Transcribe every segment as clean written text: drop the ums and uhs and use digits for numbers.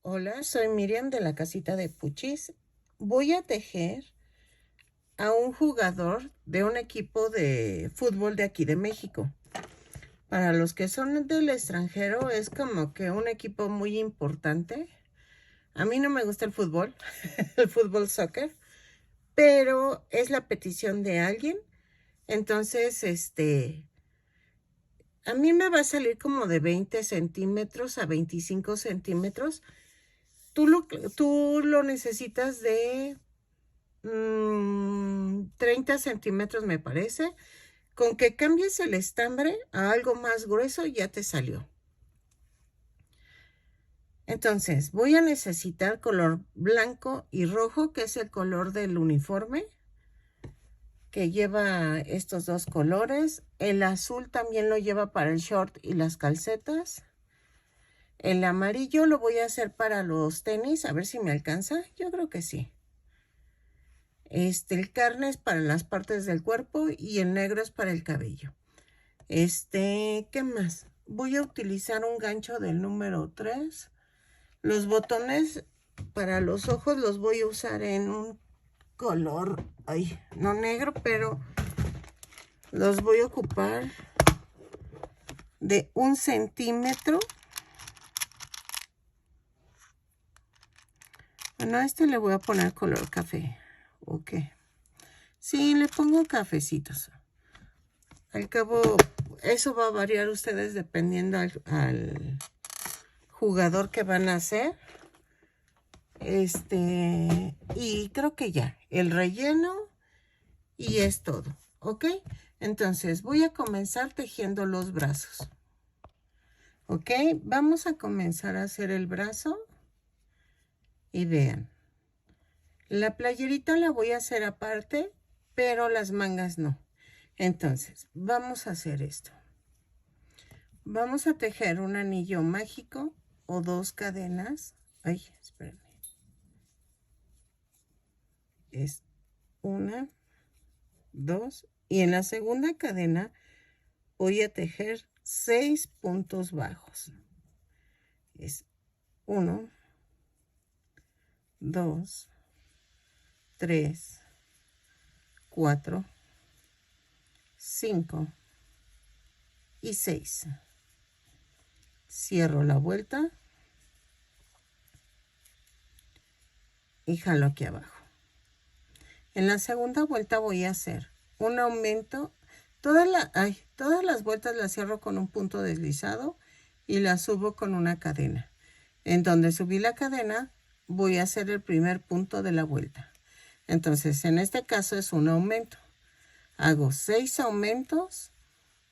Hola, soy Miriam de la casita de Puchis. Voy a tejer a un jugador de un equipo de fútbol de aquí de México. Para los que son del extranjero es como que un equipo muy importante. A mí no me gusta el fútbol, el fútbol soccer, pero es la petición de alguien. Entonces, a mí me va a salir como de 20 centímetros a 25 centímetros. Tú lo necesitas de 30 centímetros me parece. Con que cambies el estambre a algo más grueso ya te salió. Entonces voy a necesitar color blanco y rojo, que es el color del uniforme, que lleva estos dos colores. El azul también lo lleva para el short y las calcetas. El amarillo lo voy a hacer para los tenis, a ver si me alcanza. Yo creo que sí. El carne es para las partes del cuerpo y el negro es para el cabello. ¿Qué más? Voy a utilizar un gancho del número 3. Los botones para los ojos los voy a usar en un color, no negro, pero los voy a ocupar de 1 centímetro. Bueno, a le voy a poner color café. ¿O qué? Sí, le pongo cafecitos. Al cabo, eso va a variar ustedes dependiendo al jugador que van a hacer. Y creo que ya, el relleno y es todo, ¿ok? Entonces voy a comenzar tejiendo los brazos, ¿ok? Vamos a comenzar a hacer el brazo y vean, la playerita la voy a hacer aparte, pero las mangas no. Entonces, vamos a hacer esto. Vamos a tejer un anillo mágico o 2 cadenas. Ay, espérenme. Es 1, 2, y en la segunda cadena voy a tejer 6 puntos bajos. Es 1, 2, 3, 4, 5 y 6. Cierro la vuelta y jalo aquí abajo. En la segunda vuelta voy a hacer un aumento. Todas las vueltas las cierro con un punto deslizado y las subo con una cadena. En donde subí la cadena voy a hacer el primer punto de la vuelta. Entonces, en este caso es un aumento. Hago 6 aumentos,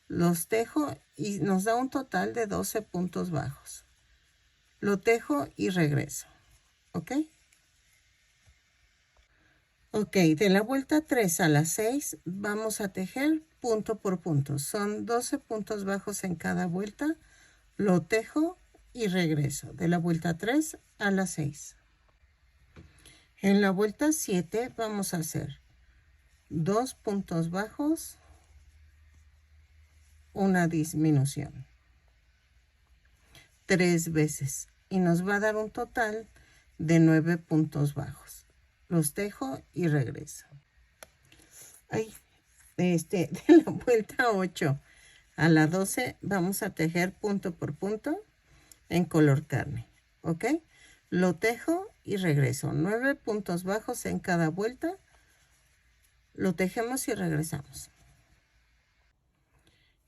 los tejo y nos da un total de 12 puntos bajos. Lo tejo y regreso. ¿Ok? Ok, de la vuelta 3 a la 6 vamos a tejer punto por punto. Son 12 puntos bajos en cada vuelta. Lo tejo y regreso. De la vuelta 3 a la 6. En la vuelta 7 vamos a hacer 2 puntos bajos, una disminución. 3 veces. Y nos va a dar un total de 9 puntos bajos. Los tejo y regreso. De la vuelta 8 a la 12 vamos a tejer punto por punto en color carne. ¿Ok? Lo tejo y regreso. 9 puntos bajos en cada vuelta. Lo tejemos y regresamos.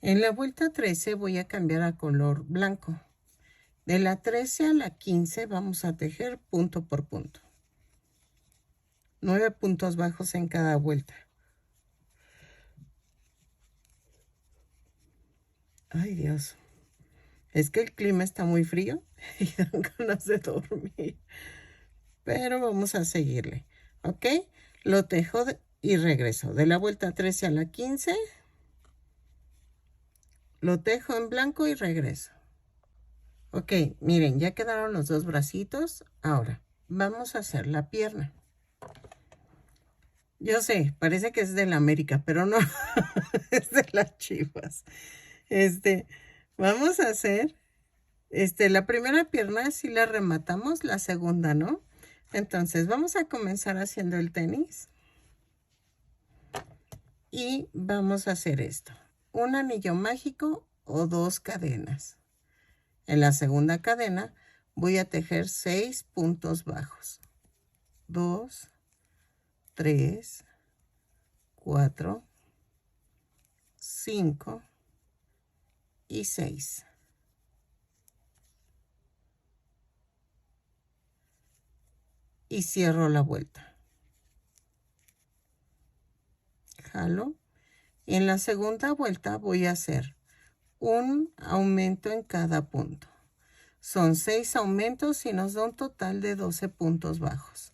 En la vuelta 13 voy a cambiar a color blanco. De la 13 a la 15 vamos a tejer punto por punto. 9 puntos bajos en cada vuelta. Ay, Dios. Es que el clima está muy frío y dan ganas de dormir. Pero vamos a seguirle. ¿Ok? Lo tejo y regreso. De la vuelta 13 a la 15. Lo tejo en blanco y regreso. Ok, miren, ya quedaron los dos bracitos. Ahora, vamos a hacer la pierna. Yo sé, parece que es de la América, pero no, es de las Chivas. Vamos a hacer La primera pierna sí la rematamos, la segunda no. Entonces vamos a comenzar haciendo el tenis. Y vamos a hacer esto. Un anillo mágico o 2 cadenas. En la segunda cadena voy a tejer 6 puntos bajos. 2, 3, 4, 5 y 6. Y cierro la vuelta. Jalo. Y en la segunda vuelta voy a hacer un aumento en cada punto. Son 6 aumentos y nos da un total de 12 puntos bajos.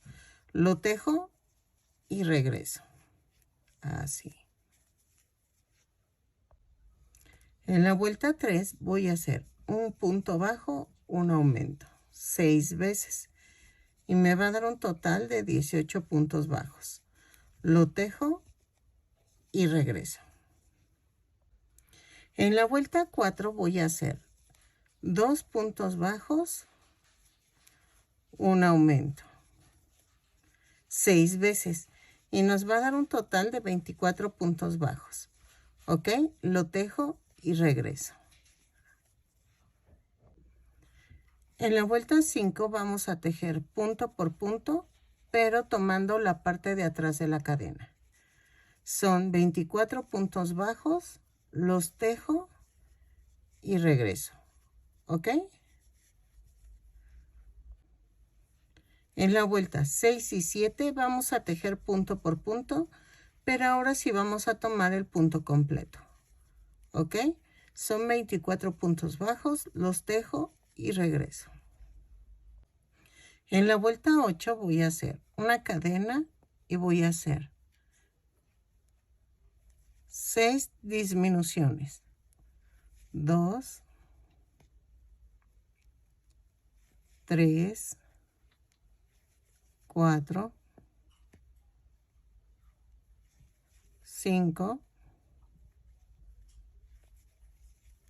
Lo tejo y regreso. Así. En la vuelta 3 voy a hacer un punto bajo, un aumento, 6 veces. Y me va a dar un total de 18 puntos bajos. Lo tejo y regreso. En la vuelta 4 voy a hacer 2 puntos bajos, un aumento, 6 veces. Y nos va a dar un total de 24 puntos bajos. ¿Ok? Lo tejo y regreso. En la vuelta 5 vamos a tejer punto por punto, pero tomando la parte de atrás de la cadena. Son 24 puntos bajos, los tejo y regreso. ¿Ok? En la vuelta 6 y 7 vamos a tejer punto por punto, pero ahora sí vamos a tomar el punto completo. ¿Ok? Son 24 puntos bajos, los tejo y regreso. En la vuelta 8 voy a hacer una cadena y voy a hacer 6 disminuciones. 2, 3, 4, 5,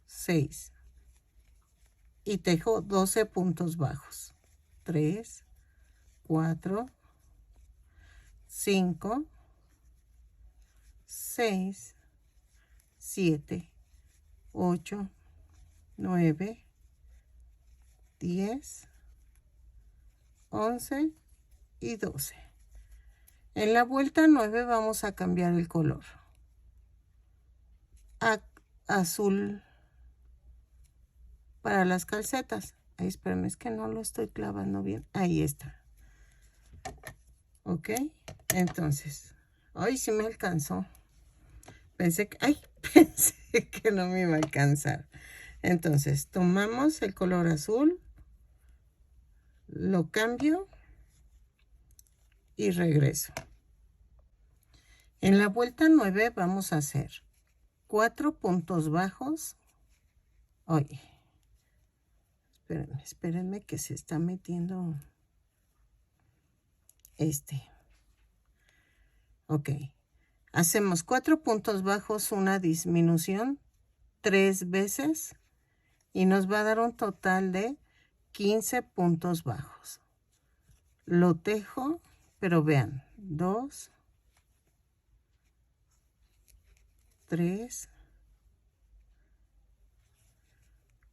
6. Y tejo 12 puntos bajos. 3, 4, 5, 6, 7, 8, 9, 10, 11 y 12. En la vuelta 9 vamos a cambiar el color a azul para las calcetas. Ay, espérame, es que no lo estoy clavando bien. Ahí está. ¿Ok? Entonces, ay, sí me alcanzó. Pensé que no me iba a alcanzar. Entonces, tomamos el color azul, lo cambio y regreso. En la vuelta 9 vamos a hacer 4 puntos bajos. Oye, espérenme que se está metiendo Ok. Hacemos 4 puntos bajos, una disminución 3 veces y nos va a dar un total de 15 puntos bajos. Lo tejo, pero vean, 2, 3,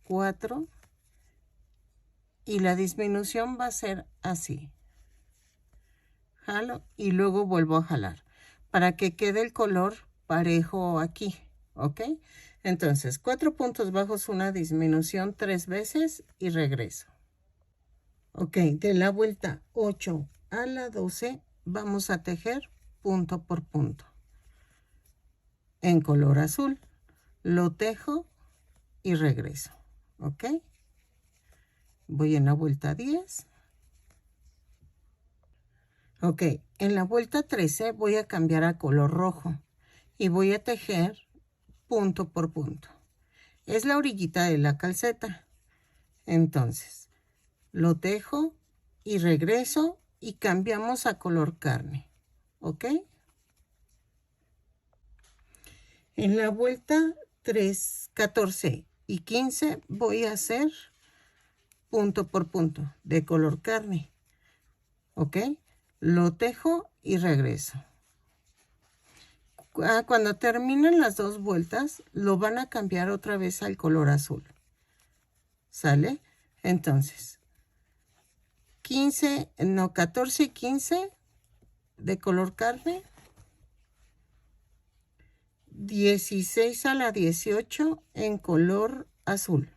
4 y la disminución va a ser así. Jalo y luego vuelvo a jalar para que quede el color parejo aquí, ¿ok? Entonces, 4 puntos bajos, una disminución 3 veces y regreso. Ok, de la vuelta 8 a la 12 vamos a tejer punto por punto. En color azul, lo tejo y regreso, ¿ok? Voy en la vuelta 10. Ok, en la vuelta 13 voy a cambiar a color rojo y voy a tejer punto por punto. Es la orillita de la calceta. Entonces, lo tejo y regreso y cambiamos a color carne. ¿Ok? En la vuelta 3, 14 y 15 voy a hacer punto por punto de color carne. ¿Ok? Lo tejo y regreso. Cuando terminen las 2 vueltas, lo van a cambiar otra vez al color azul. ¿Sale? Entonces, 14 y 15 de color carne. 16 a la 18 en color azul.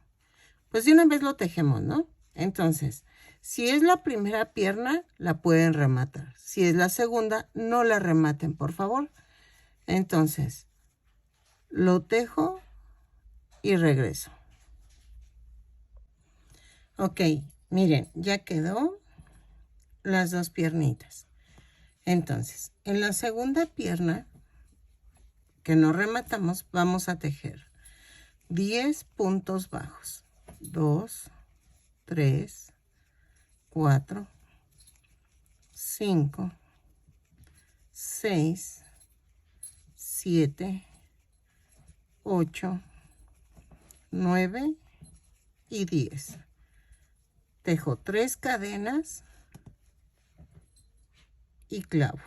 Pues de una vez lo tejemos, ¿no? Entonces, si es la primera pierna, la pueden rematar. Si es la segunda, no la rematen, por favor. Entonces, lo tejo y regreso. Ok, miren, ya quedó las 2 piernitas. Entonces, en la segunda pierna que no rematamos, vamos a tejer 10 puntos bajos. 2, 3, 4, 5, 6, 7, 8, 9 y 10. Tejo 3 cadenas y clavo.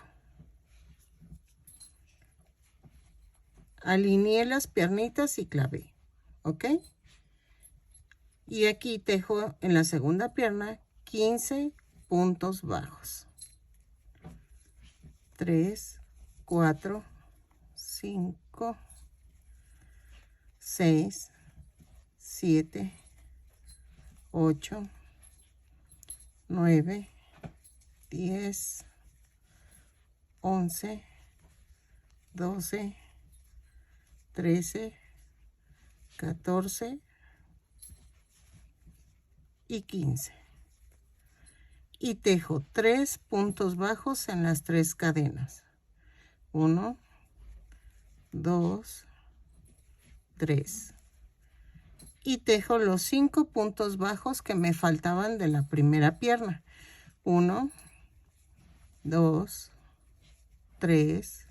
Alineé las piernitas y clavé. ¿Ok? Y aquí tejo en la segunda pierna 15 puntos bajos. 3, 4, 5, 6, 7, 8, 9, 10, 11, 12, 13, 14 y 15. Y tejo 3 puntos bajos en las 3 cadenas. 1, 2, 3. Y tejo los 5 puntos bajos que me faltaban de la primera pierna. 1, 2, 3,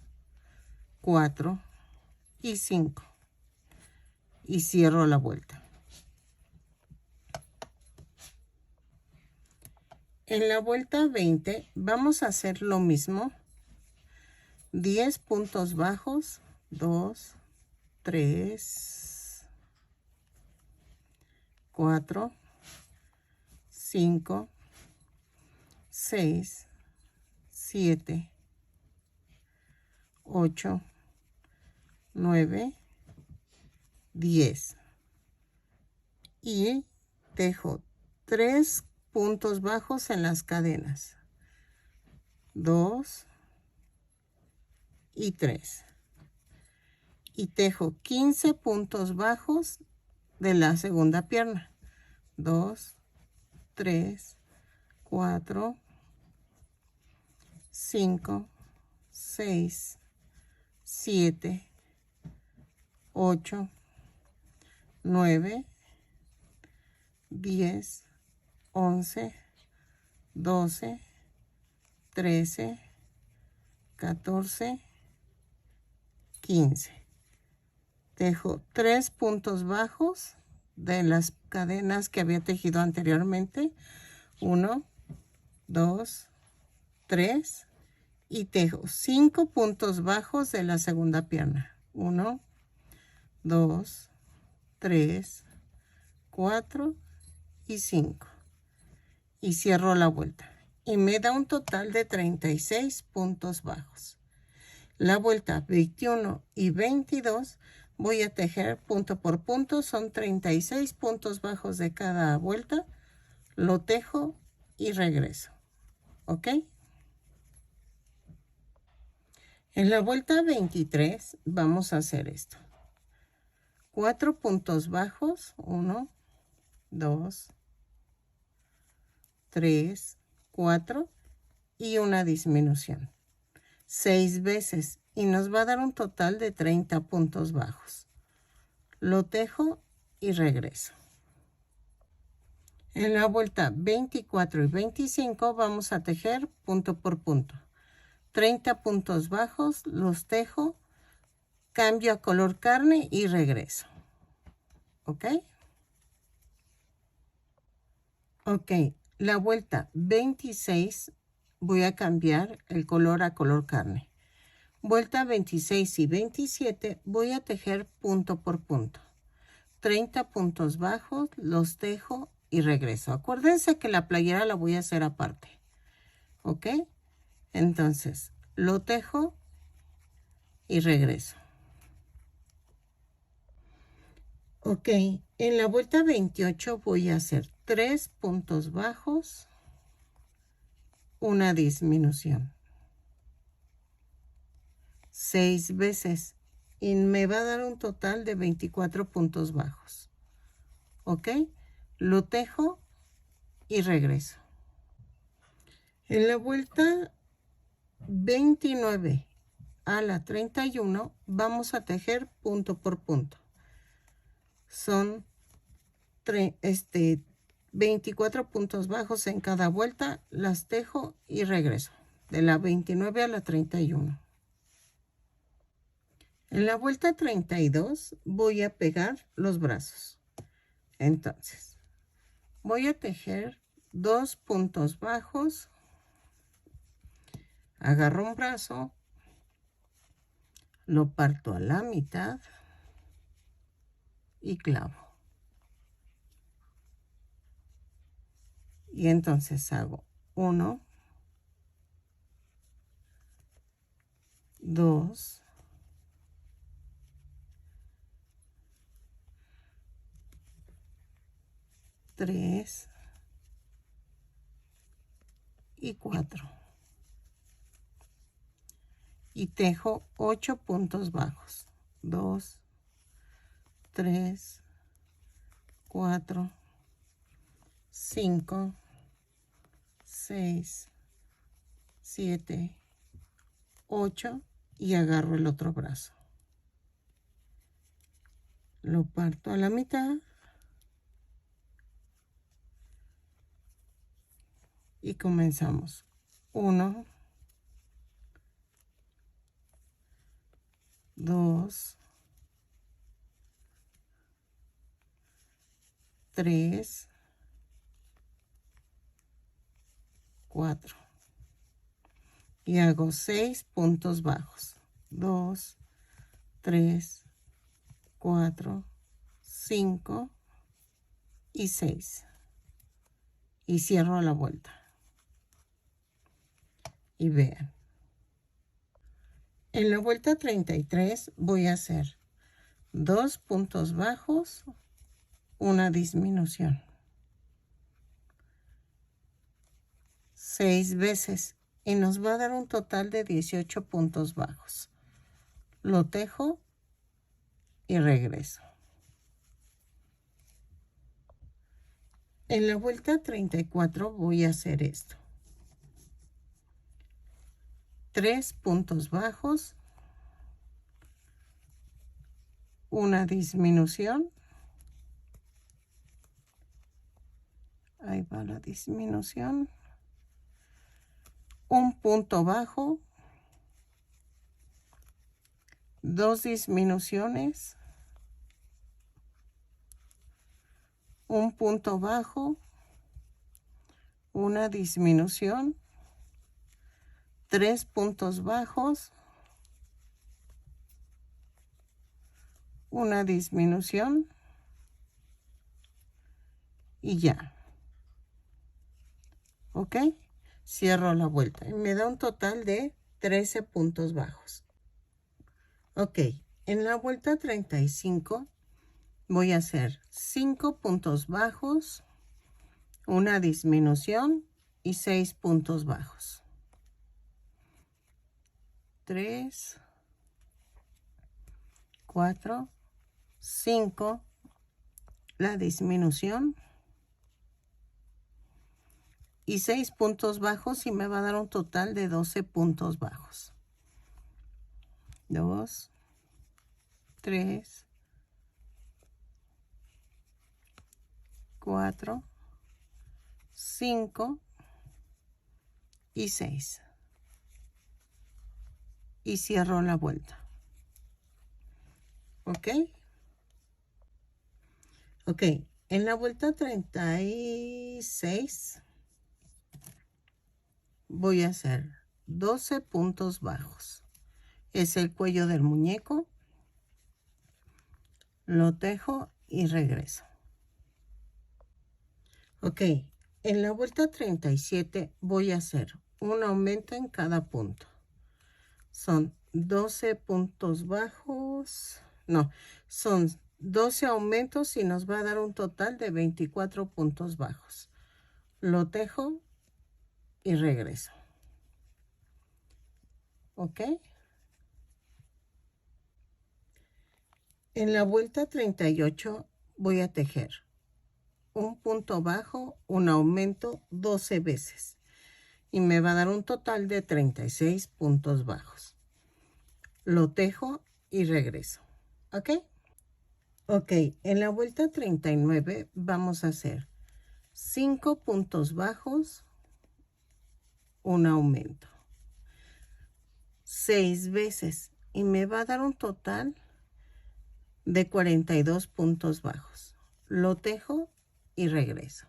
4 y 5. Y cierro la vuelta. En la vuelta 20 vamos a hacer lo mismo. 10 puntos bajos. 2, 3, 4, 5, 6, 7, 8, 9, 10. Y tejo 3 puntos bajos en las cadenas. 2 y 3. Y tejo 15 puntos bajos de la segunda pierna. 2, 3, 4, 5, 6, 7, 8, 9, 10, 11, 12, 13, 14, 15. Tejo 3 puntos bajos de las cadenas que había tejido anteriormente. 1, 2, 3. Y tejo 5 puntos bajos de la segunda pierna. 1, 2, 3, 4 y 5. Y cierro la vuelta. Y me da un total de 36 puntos bajos. La vuelta 21 y 22 voy a tejer punto por punto. Son 36 puntos bajos de cada vuelta. Lo tejo y regreso. ¿Ok? En la vuelta 23 vamos a hacer esto. 4 puntos bajos. 1, 2, 3, 4 y una disminución. 6 veces y nos va a dar un total de 30 puntos bajos. Lo tejo y regreso. En la vuelta 24 y 25 vamos a tejer punto por punto. 30 puntos bajos, los tejo, cambio a color carne y regreso. ¿Ok? Ok, la vuelta 26 voy a cambiar el color a color carne. Vuelta 26 y 27 voy a tejer punto por punto. 30 puntos bajos, los tejo y regreso. Acuérdense que la playera la voy a hacer aparte. ¿Ok? Entonces, lo tejo y regreso. Ok, en la vuelta 28 voy a hacer 3 puntos bajos, una disminución. 6 veces y me va a dar un total de 24 puntos bajos. ¿Ok? Lo tejo y regreso. En la vuelta 29 a la 31 vamos a tejer punto por punto. Son 24 puntos bajos en cada vuelta, las tejo y regreso. De la 29 a la 31. En la vuelta 32 voy a pegar los brazos. Entonces, voy a tejer 2 puntos bajos, agarro un brazo, lo parto a la mitad y clavo. Y entonces hago 1, 2, 3 y 4. Y tejo 8 puntos bajos. 2, 3, 4, 5, 6, 7, 8 y agarro el otro brazo. Lo parto a la mitad y comenzamos. 1, 2, 3, 4. Y hago 6 puntos bajos. 2, 3, 4, 5 y 6. Y cierro la vuelta. Y vean. En la vuelta 33 voy a hacer 2 puntos bajos, una disminución. 6 veces y nos va a dar un total de 18 puntos bajos. Lo tejo y regreso. En la vuelta 34 voy a hacer esto. 3 puntos bajos, una disminución. Ahí va la disminución. Un punto bajo, 2 disminuciones, un punto bajo, una disminución, 3 puntos bajos, una disminución y ya. ¿Ok? Cierro la vuelta y me da un total de 13 puntos bajos. Ok, en la vuelta 35 voy a hacer 5 puntos bajos, una disminución y 6 puntos bajos. 3, 4, 5, la disminución y 6 puntos bajos y me va a dar un total de 12 puntos bajos. 2, 3, 4, 5 y 6. Y cierro la vuelta. ¿Ok? Ok, En la vuelta 36 voy a hacer 12 puntos bajos. Es el cuello del muñeco. Lo tejo y regreso. Ok, en la vuelta 37 voy a hacer un aumento en cada punto. Son 12 puntos bajos. No, son 12 aumentos y nos va a dar un total de 24 puntos bajos. Lo tejo y regreso. ¿Ok? En la vuelta 38 voy a tejer un punto bajo, un aumento 12 veces. Y me va a dar un total de 36 puntos bajos. Lo tejo y regreso. ¿Ok? Ok, en la vuelta 39 vamos a hacer 5 puntos bajos, un aumento, 6 veces y me va a dar un total de 42 puntos bajos. Lo tejo y regreso.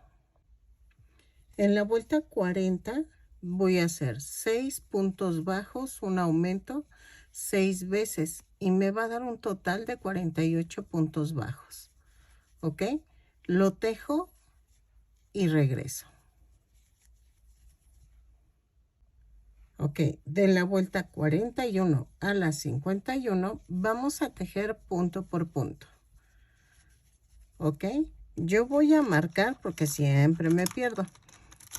En la vuelta 40 voy a hacer 6 puntos bajos, un aumento, 6 veces y me va a dar un total de 48 puntos bajos. ¿Ok? Lo tejo y regreso. Ok, de la vuelta 41 a la 51 vamos a tejer punto por punto. Ok, yo voy a marcar porque siempre me pierdo.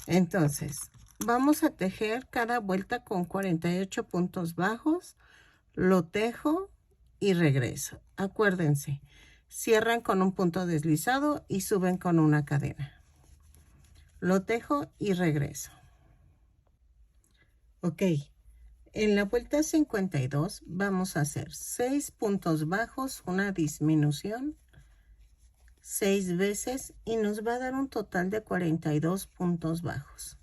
Entonces, vamos a tejer cada vuelta con 48 puntos bajos. Lo tejo y regreso. Acuérdense, cierran con un punto deslizado y suben con una cadena. Lo tejo y regreso. Ok, en la vuelta 52 vamos a hacer 6 puntos bajos, una disminución, 6 veces y nos va a dar un total de 42 puntos bajos.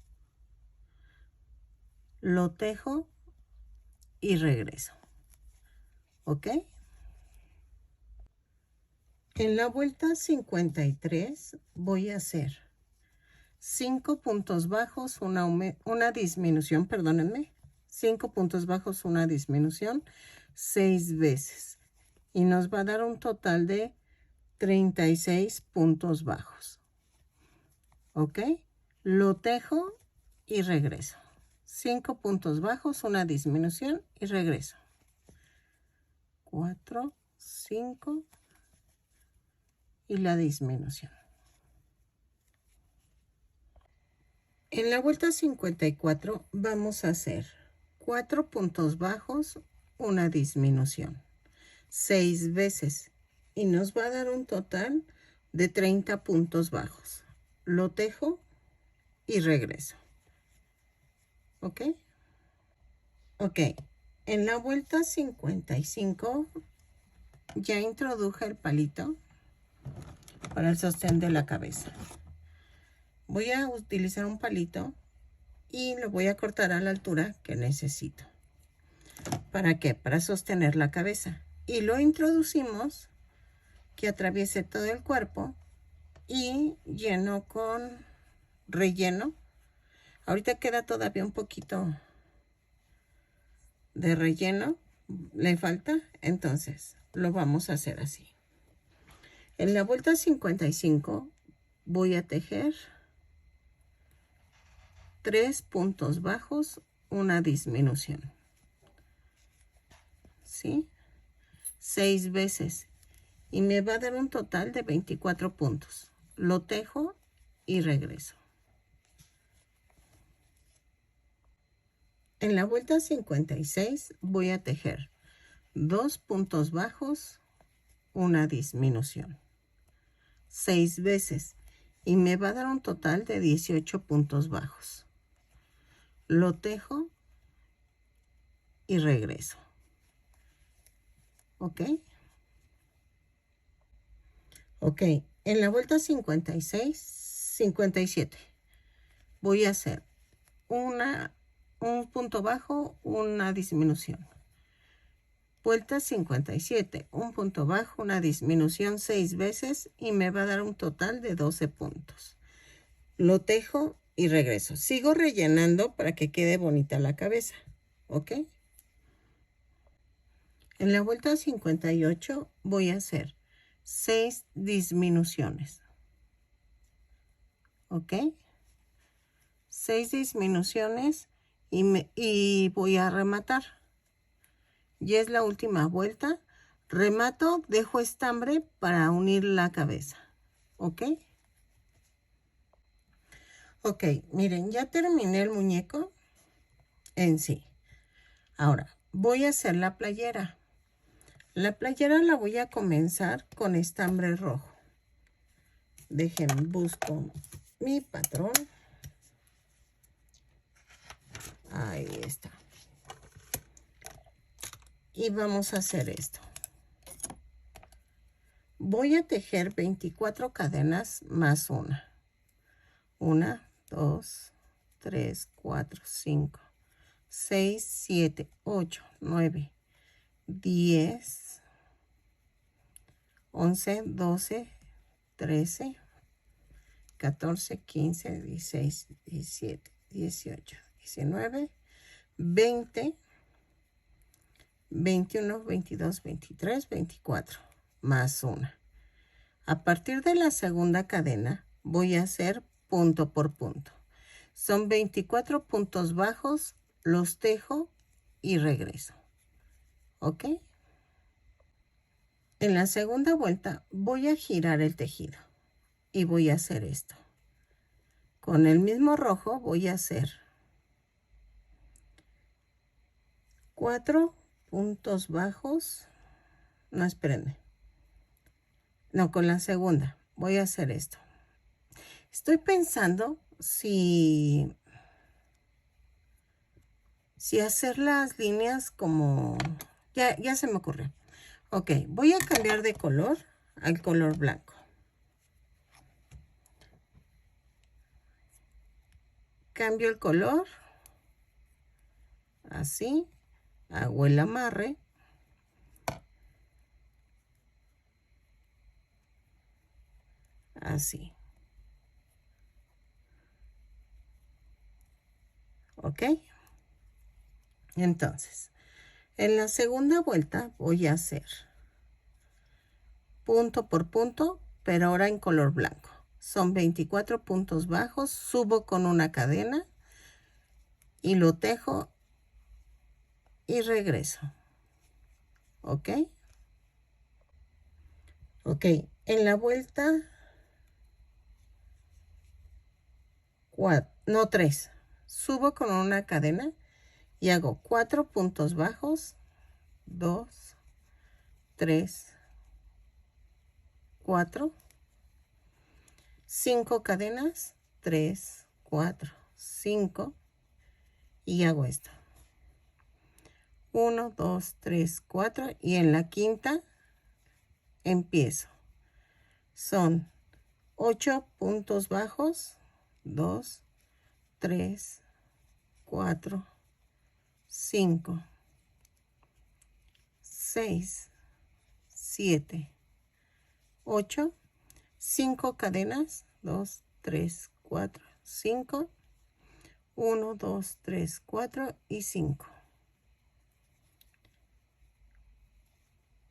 Lo tejo y regreso. ¿Ok? En la vuelta 53 voy a hacer 5 puntos bajos, una disminución, perdónenme. 5 puntos bajos, una disminución, 6 veces. Y nos va a dar un total de 36 puntos bajos. ¿Ok? Lo tejo y regreso. 5 puntos bajos, una disminución y regreso. 4, 5 y la disminución. En la vuelta 54 vamos a hacer 4 puntos bajos, una disminución, 6 veces y nos va a dar un total de 30 puntos bajos. Lo tejo y regreso. ¿Ok? Ok. En la vuelta 55 ya introduje el palito para el sostén de la cabeza. Voy a utilizar un palito y lo voy a cortar a la altura que necesito. ¿Para qué? Para sostener la cabeza. Y lo introducimos que atraviese todo el cuerpo y lleno con relleno. Ahorita queda todavía un poquito de relleno, le falta, entonces lo vamos a hacer así. En la vuelta 55 voy a tejer 3 puntos bajos, una disminución. ¿Sí? 6 veces y me va a dar un total de 24 puntos. Lo tejo y regreso. En la vuelta 56 voy a tejer 2 puntos bajos, una disminución, 6 veces y me va a dar un total de 18 puntos bajos. Lo tejo y regreso. ¿Ok? Ok, en la vuelta 57 voy a hacer un punto bajo, una disminución, Vuelta 57, un punto bajo, una disminución 6 veces y me va a dar un total de 12 puntos. Lo tejo y regreso. Sigo rellenando para que quede bonita la cabeza, ¿ok? En la vuelta 58 voy a hacer 6 disminuciones, ¿ok? 6 disminuciones y voy a rematar. Ya es la última vuelta. Remato, dejo estambre para unir la cabeza, ¿ok? Ok, miren, ya terminé el muñeco en sí. Ahora, voy a hacer la playera. La playera la voy a comenzar con estambre rojo. Déjenme, busco mi patrón. Ahí está. Y vamos a hacer esto. Voy a tejer 24 cadenas más una. 1, 2, 3, 4, 5, 6, 7, 8, 9, 10, 11, 12, 13, 14, 15, 16, 17, 18, 19, 20, 21, 22, 23, 24, más una. A partir de la segunda cadena voy a hacer punto por punto. Son 24 puntos bajos, los tejo y regreso. ¿Ok? En la segunda vuelta voy a girar el tejido y voy a hacer esto. Con el mismo rojo voy a hacer 4 puntos bajos. No, espérenme. No, con la segunda voy a hacer esto. Estoy pensando si hacer las líneas como... Ya se me ocurrió. Ok, voy a cambiar de color al color blanco. Cambio el color. Así. Hago el amarre. Así. ¿Ok? Entonces, en la segunda vuelta voy a hacer punto por punto, pero ahora en color blanco. Son 24 puntos bajos, subo con una cadena y lo tejo y regreso. ¿Ok? Ok, en la vuelta 4, no 3, subo con una cadena y hago 4 puntos bajos, 2, 3, 4, 5 cadenas, 3, 4, 5 y hago esto. 1, 2, 3, 4 y en la quinta empiezo. Son 8 puntos bajos, 2, 3, 4, 5, 6, 7, 8, 5 cadenas, 2, 3, 4, 5, 1, 2, 3, 4 y 5.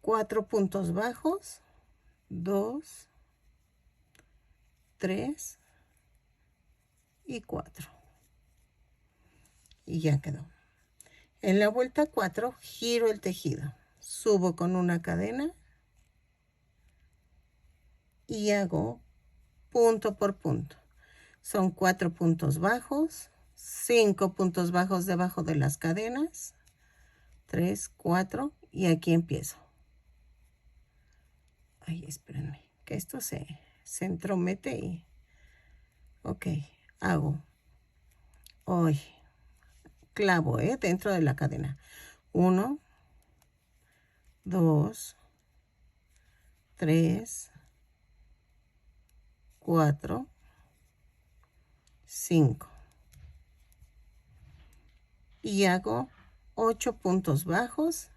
4 puntos bajos, 2, 3 y 4. Y ya quedó. En la vuelta 4 giro el tejido, subo con una cadena y hago punto por punto. Son 4 puntos bajos, 5 puntos bajos debajo de las cadenas, 3, 4 y aquí empiezo. Ay, espérenme, que esto se entromete y... Ok, hago hoy clavo dentro de la cadena. 1, 2, 3, 4, 5. Y hago 8 puntos bajos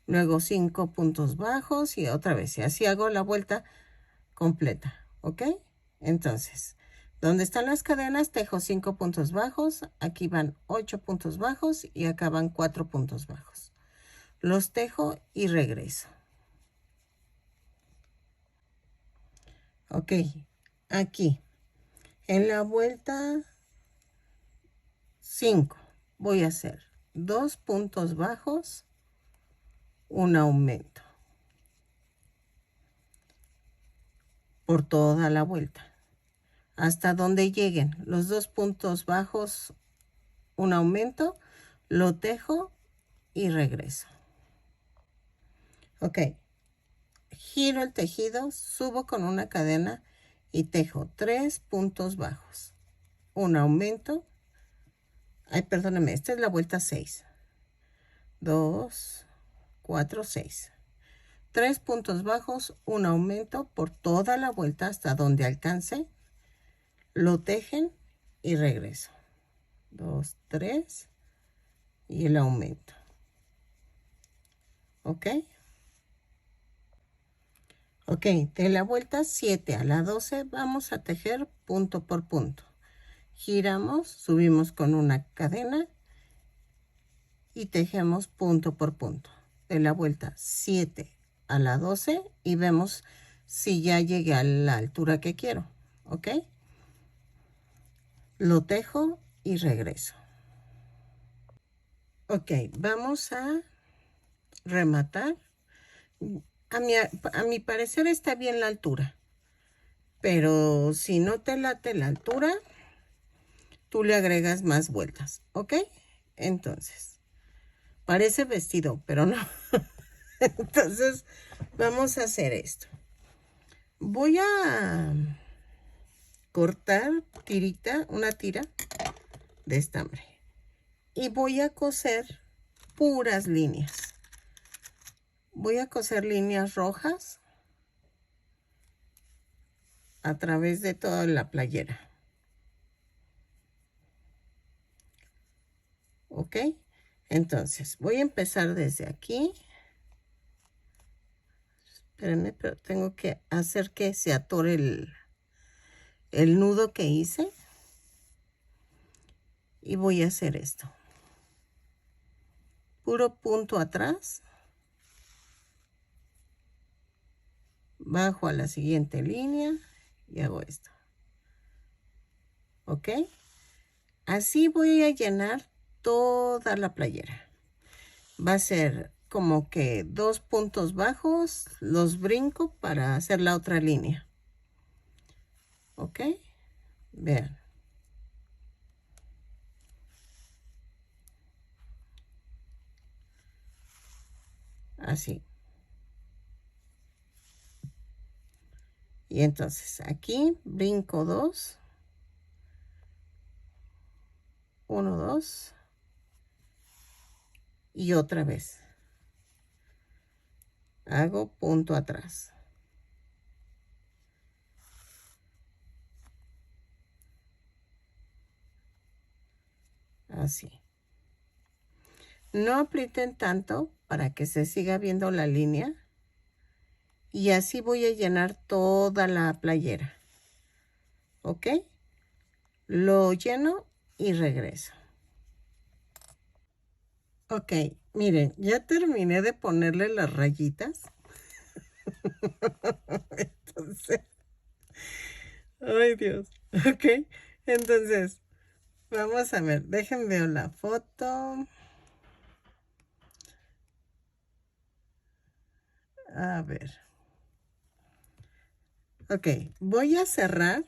luego 5 puntos bajos y otra vez. Y así hago la vuelta completa, ¿ok? Entonces, donde están las cadenas, tejo 5 puntos bajos, aquí van 8 puntos bajos y acá van 4 puntos bajos. Los tejo y regreso. Ok, aquí, en la vuelta 5, voy a hacer 2 puntos bajos, un aumento por toda la vuelta, hasta donde lleguen los 2 puntos bajos, un aumento, lo tejo y regreso. Ok, giro el tejido, subo con una cadena y tejo 3 puntos bajos, un aumento. Ay, perdóneme, esta es la vuelta 6. 2, 4, 6. 3 puntos bajos, un aumento por toda la vuelta hasta donde alcance. Lo tejen y regreso. 2, 3 y el aumento. ¿Ok? Ok, de la vuelta 7 a la 12 vamos a tejer punto por punto. Giramos, subimos con una cadena y tejemos punto por punto. De la vuelta 7 a la 12 y vemos si ya llegué a la altura que quiero. ¿Ok? Lo tejo y regreso. Ok, vamos a rematar. A mi parecer está bien la altura, pero si no te late la altura, tú le agregas más vueltas, ¿ok? Entonces, parece vestido, pero no. Entonces, vamos a hacer esto. Voy a cortar una tira de estambre y voy a coser puras líneas. Voy a coser líneas rojas a través de toda la playera. ¿Ok? Entonces, voy a empezar desde aquí. Espérenme, pero tengo que hacer que se atore el nudo que hice. Y voy a hacer esto. Puro punto atrás. Bajo a la siguiente línea y hago esto. ¿Ok? Así voy a llenar toda la playera. Va a ser como que 2 puntos bajos, los brinco para hacer la otra línea. ¿Ok? Vean. Así. Y entonces aquí brinco 2. 1, 2. Y otra vez. Hago punto atrás. Así. No aprieten tanto para que se siga viendo la línea. Y así voy a llenar toda la playera. ¿Ok? Lo lleno y regreso. Ok, miren, ya terminé de ponerle las rayitas. Entonces, ay Dios. Ok, entonces, vamos a ver, déjenme ver la foto. A ver. Ok, voy a cerrar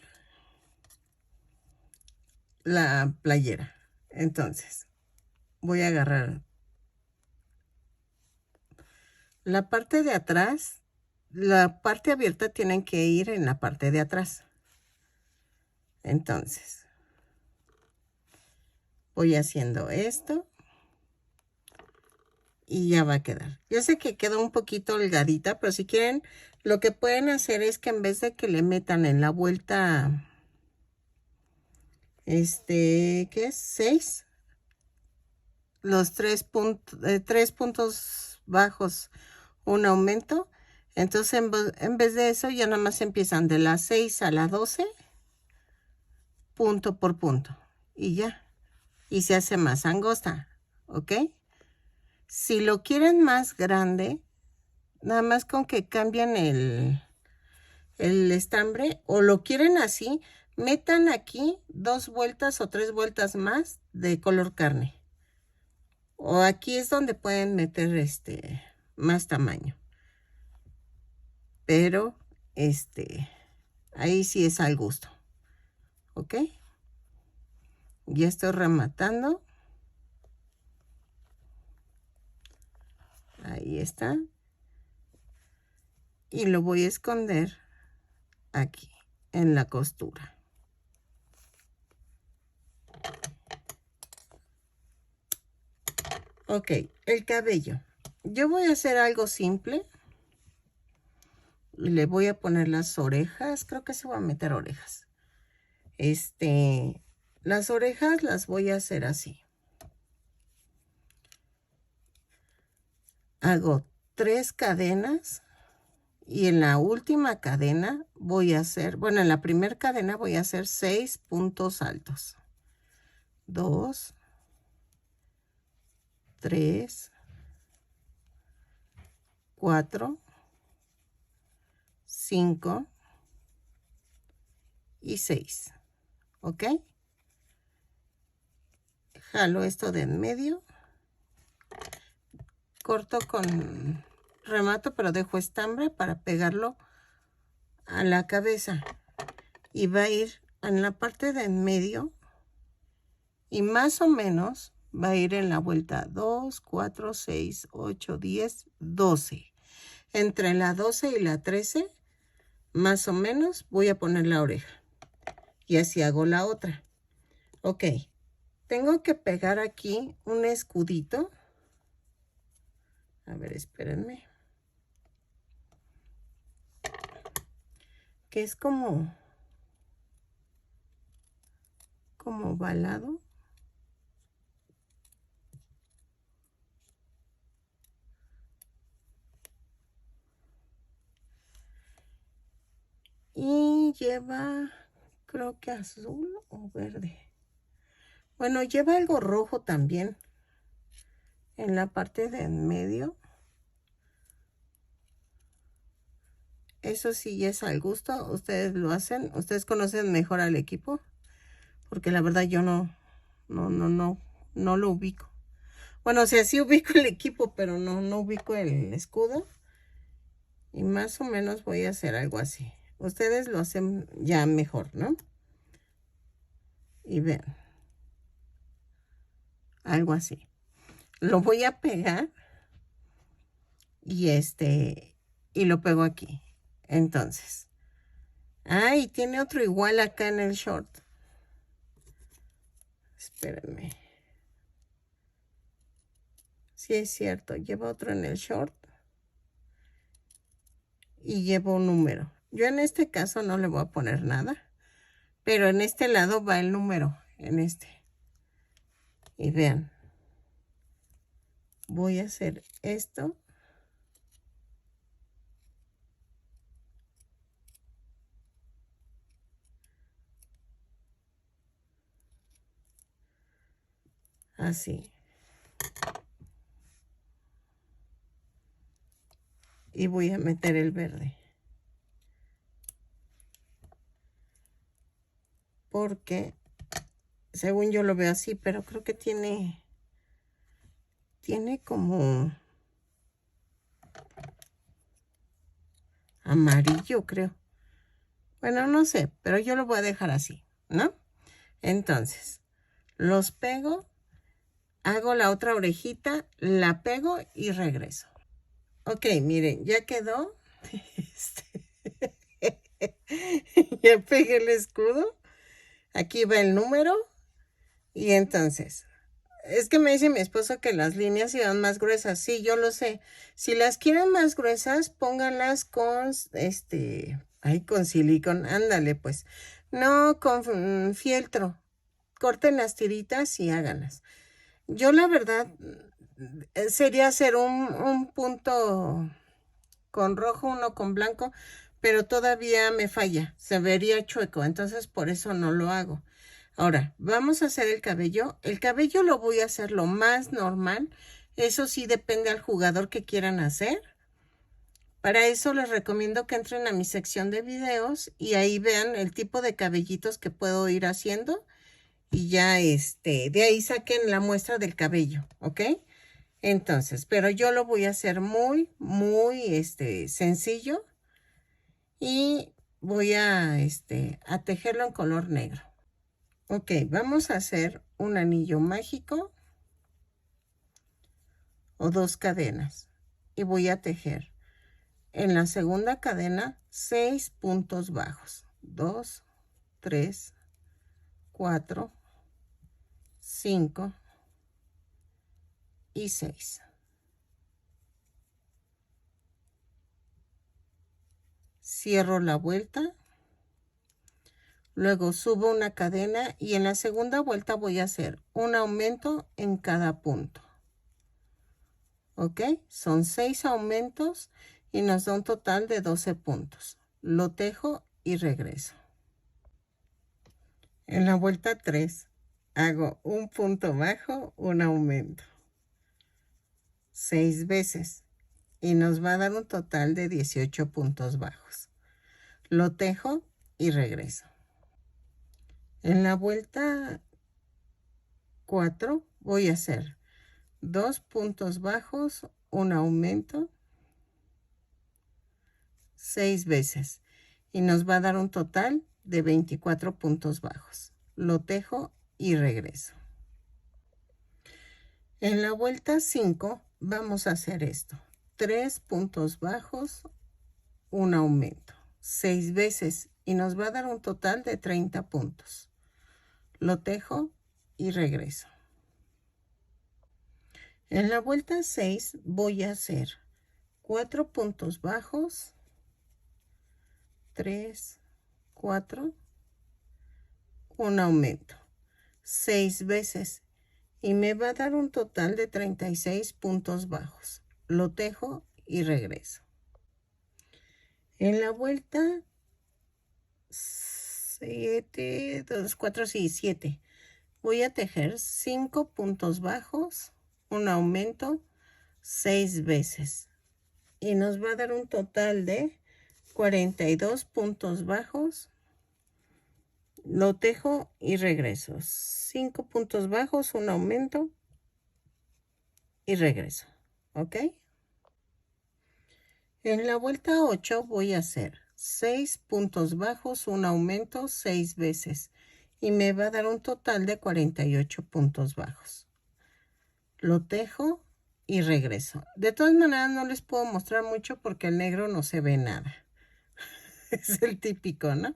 la playera. Entonces, voy a agarrar la parte de atrás. La parte abierta tienen que ir en la parte de atrás. Entonces, voy haciendo esto. Y ya va a quedar. Yo sé que queda un poquito holgadita, pero si quieren, lo que pueden hacer es que en vez de que le metan en la vuelta, ¿qué es? 6, los 3 puntos bajos un aumento. Entonces en vez de eso ya nada más empiezan de las 6 a las 12, punto por punto, y ya. Y se hace más angosta, ¿ok? Si lo quieren más grande, nada más con que cambien el estambre, o lo quieren así, metan aquí 2 vueltas o 3 vueltas más de color carne. O aquí es donde pueden meter más tamaño. Pero ahí sí es al gusto. ¿Ok? Ya estoy rematando. Ahí está. Y lo voy a esconder aquí en la costura. Ok, el cabello. Yo voy a hacer algo simple. Le voy a poner las orejas. Creo que se va a meter orejas. Las orejas las voy a hacer así. Hago 3 cadenas. Y en la última cadena voy a hacer, bueno, en la primera cadena voy a hacer 6 puntos altos. 2, 3, 4, 5 y 6. ¿Ok? Jalo esto de en medio. Corto con remato, pero dejo estambre para pegarlo a la cabeza. Y va a ir en la parte de en medio. Y más o menos va a ir en la vuelta 2, 4, 6, 8, 10, 12. Entre la 12 y la 13, más o menos, voy a poner la oreja. Y así hago la otra. Ok. Tengo que pegar aquí un escudito. A ver, espérenme. Que es como ovalado. Y lleva, creo que azul o verde. Bueno, lleva algo rojo también. En la parte de en medio. Eso sí ya es al gusto. Ustedes lo hacen. Ustedes conocen mejor al equipo. Porque la verdad yo no lo ubico. Bueno, o sea, sí ubico el equipo, pero no ubico el escudo. Y más o menos voy a hacer algo así. Ustedes lo hacen ya mejor, ¿no? Y vean. Algo así. Lo voy a pegar. Y y lo pego aquí. Entonces. Ah, y tiene otro igual acá en el short. Espérenme. Sí, es cierto. Lleva otro en el short. Y llevo un número. Yo en este caso no le voy a poner nada. Pero en este lado va el número. En este. Y vean. Voy a hacer esto. Así. Y voy a meter el verde. Porque, según yo lo veo así, pero creo que tiene como amarillo, creo. Bueno, no sé, pero yo lo voy a dejar así, ¿no? Entonces, los pego, hago la otra orejita, la pego y regreso. Ok, miren, ya quedó. Ya pegué el escudo. Aquí va el número. Y entonces, es que me dice mi esposo que las líneas iban más gruesas. Sí, yo lo sé. Si las quieren más gruesas, pónganlas con, con silicón. Ándale, pues. No con fieltro. Corten las tiritas y háganlas. Yo, la verdad, sería hacer un punto con rojo, uno con blanco, pero todavía me falla, se vería chueco, entonces por eso no lo hago. Ahora, vamos a hacer el cabello. El cabello lo voy a hacer lo más normal. Eso sí depende al jugador que quieran hacer. Para eso les recomiendo que entren a mi sección de videos y ahí vean el tipo de cabellitos que puedo ir haciendo y ya de ahí saquen la muestra del cabello, ¿ok? Entonces, pero yo lo voy a hacer muy, muy sencillo y voy a tejerlo en color negro. Ok, vamos a hacer un anillo mágico o 2 cadenas y voy a tejer en la segunda cadena 6 puntos bajos. 2, 3, 4, 5 y 6. Cierro la vuelta. Luego subo una cadena y en la segunda vuelta voy a hacer un aumento en cada punto. ¿Ok? Son 6 aumentos y nos da un total de 12 puntos. Lo tejo y regreso. En la vuelta 3 hago un punto bajo, un aumento. 6 veces y nos va a dar un total de 18 puntos bajos. Lo tejo y regreso. En la vuelta 4 voy a hacer 2 puntos bajos, un aumento, 6 veces y nos va a dar un total de 24 puntos bajos. Lo tejo y regreso. En la vuelta 5 vamos a hacer esto: 3 puntos bajos, un aumento, 6 veces y nos va a dar un total de 30 puntos. Lo tejo y regreso. En la vuelta 6 voy a hacer 4 puntos bajos, 3, 4, un aumento, 6 veces y me va a dar un total de 36 puntos bajos. Lo tejo y regreso. En la vuelta 7, 2, 4, 7 voy a tejer 5 puntos bajos, un aumento, 6 veces y nos va a dar un total de 42 puntos bajos. Lo tejo y regreso. 5 puntos bajos, un aumento y regreso. ¿Ok? En la vuelta 8 voy a hacer 6 puntos bajos, un aumento 6 veces y me va a dar un total de 48 puntos bajos. Lo tejo y regreso. De todas maneras no les puedo mostrar mucho porque el negro no se ve nada. Es el típico, ¿no?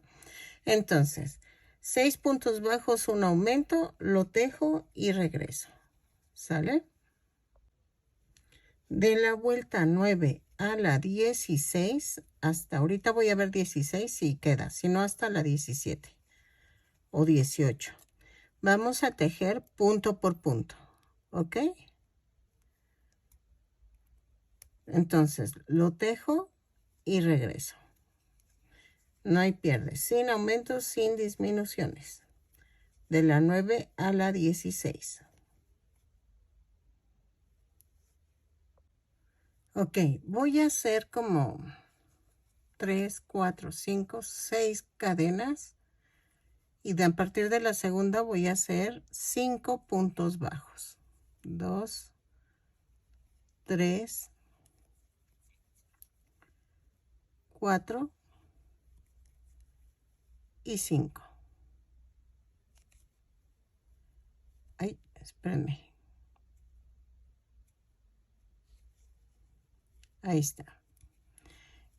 Entonces, 6 puntos bajos, un aumento, lo tejo y regreso. ¿Sale? De la vuelta 9 a la 16, hasta ahorita voy a ver 16 si queda, si no hasta la 17 o 18. Vamos a tejer punto por punto, ¿ok? Entonces, lo tejo y regreso. No hay pierde, sin aumentos, sin disminuciones. De la 9 a la 16. Ok, voy a hacer como 3, 4, 5, 6 cadenas. Y a partir de la segunda voy a hacer 5 puntos bajos. 2, 3, 4 y 5. Ay, espérenme. Ahí está.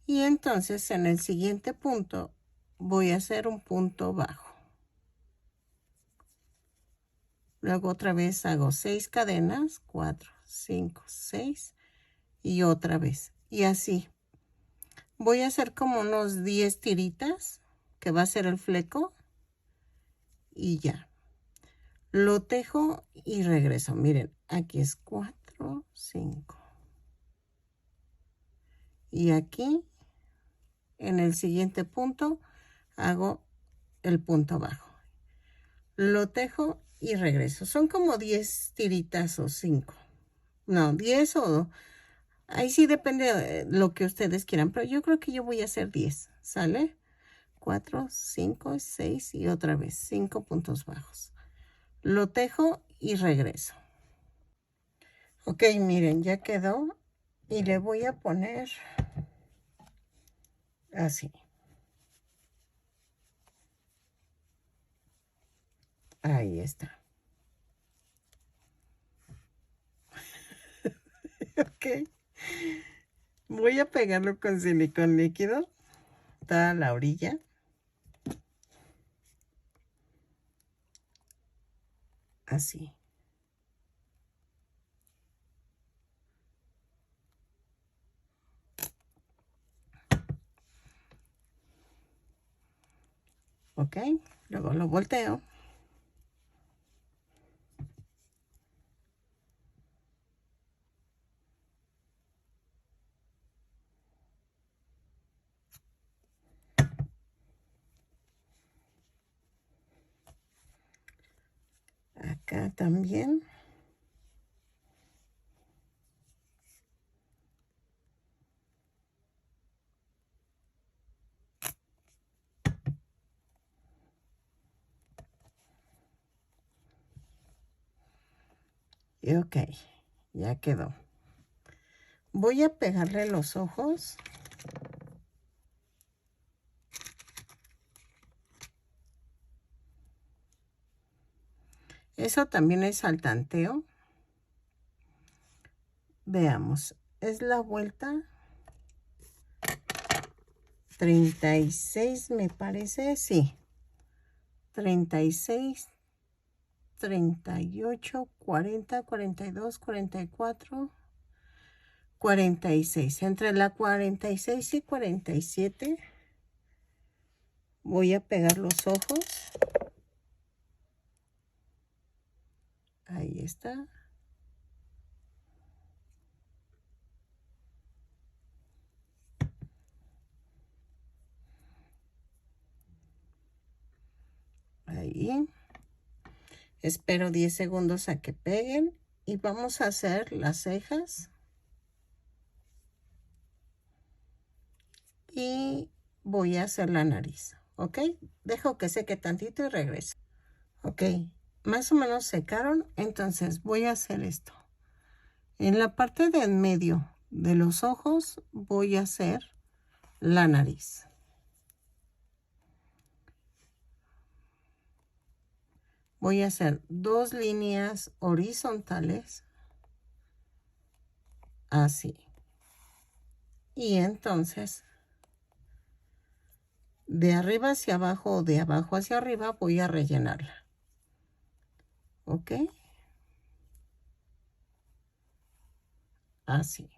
Y entonces en el siguiente punto voy a hacer un punto bajo. Luego otra vez hago 6 cadenas, 4, 5, 6 y otra vez. Y así. Voy a hacer como unos 10 tiritas, que va a ser el fleco. Y ya. Lo tejo y regreso. Miren, aquí es 4, 4, 5. Y aquí, en el siguiente punto, hago el punto bajo. Lo tejo y regreso. Son como 10 tiritas o 5. No, 10 o... Ahí sí depende de lo que ustedes quieran, pero yo creo que yo voy a hacer 10. ¿Sale? 4, 5, 6 y otra vez 5 puntos bajos. Lo tejo y regreso. Ok, miren, ya quedó. Y le voy a poner así. Ahí está. Ok. Voy a pegarlo con silicón líquido. Toda la orilla. Así. Ok. Luego lo volteo. Acá también. Y ok, ya quedó. Voy a pegarle los ojos. Eso también es saltanteo. Veamos, es la vuelta 36, me parece, sí. 36, 38, 40, 42, 44, 46. Entre la 46 y 47 voy a pegar los ojos. Ahí está. Ahí. Espero 10 segundos a que peguen. Y vamos a hacer las cejas. Y voy a hacer la nariz. ¿Ok? Dejo que seque tantito y regreso. Ok. Más o menos secaron. Entonces voy a hacer esto. En la parte de en medio de los ojos voy a hacer la nariz. Voy a hacer 2 líneas horizontales. Así. Y entonces, de arriba hacia abajo o de abajo hacia arriba voy a rellenarla. ¿Ok? Así.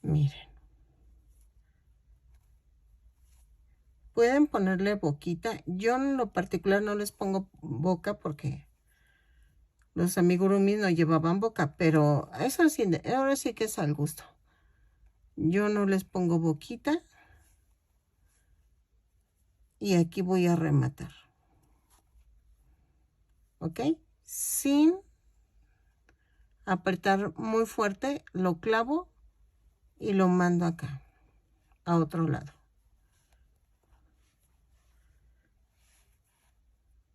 Miren. Pueden ponerle boquita. Yo en lo particular no les pongo boca porque los amigurumis no llevaban boca, pero eso sí, ahora sí que es al gusto. Yo no les pongo boquita. Y aquí voy a rematar. ¿Ok? Sin apretar muy fuerte, lo clavo y lo mando acá, a otro lado.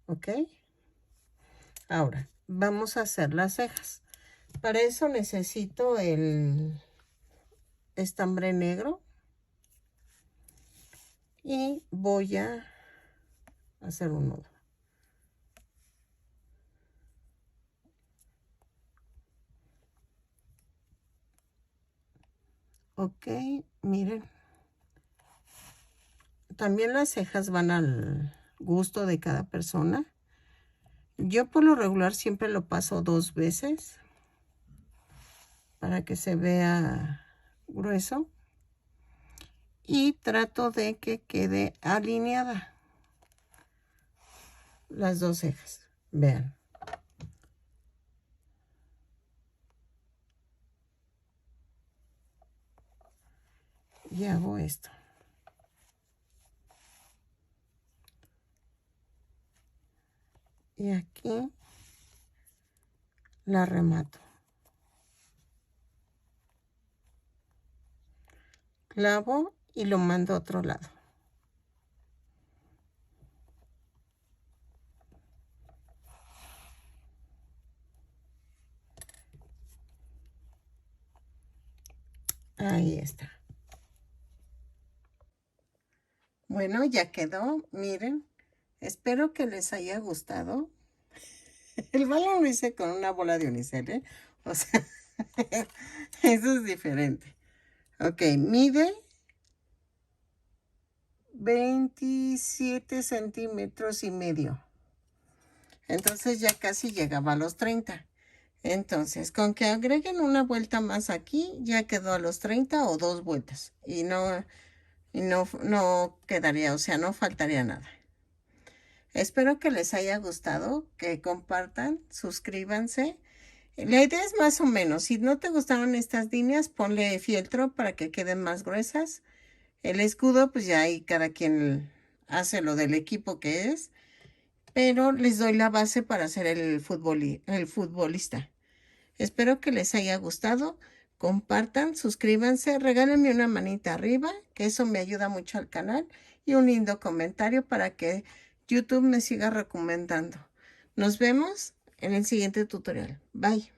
¿Ok? Ahora, vamos a hacer las cejas. Para eso necesito el estambre negro. Y voy a hacer un nudo. Ok, miren. También las cejas van al gusto de cada persona. Yo por lo regular siempre lo paso 2 veces para que se vea grueso. Y trato de que quede alineada. las dos cejas. Vean. Y hago esto. Y aquí la remato. Clavo y lo mando a otro lado. Ahí está. Bueno, ya quedó, miren. Espero que les haya gustado. El balón lo hice con una bola de unicel, ¿eh? O sea, eso es diferente. Ok, mide 27 centímetros y medio. Entonces ya casi llegaba a los 30. Entonces, con que agreguen una vuelta más aquí, ya quedó a los 30 o 2 vueltas. No quedaría, o sea, no faltaría nada. Espero que les haya gustado, que compartan, suscríbanse. La idea es más o menos, si no te gustaron estas líneas, ponle fieltro para que queden más gruesas. El escudo, pues ya ahí cada quien hace lo del equipo que es, pero les doy la base para hacer el futbolista. Espero que les haya gustado. Compartan, suscríbanse, regálenme una manita arriba, que eso me ayuda mucho al canal, y un lindo comentario para que YouTube me siga recomendando. Nos vemos en el siguiente tutorial. Bye.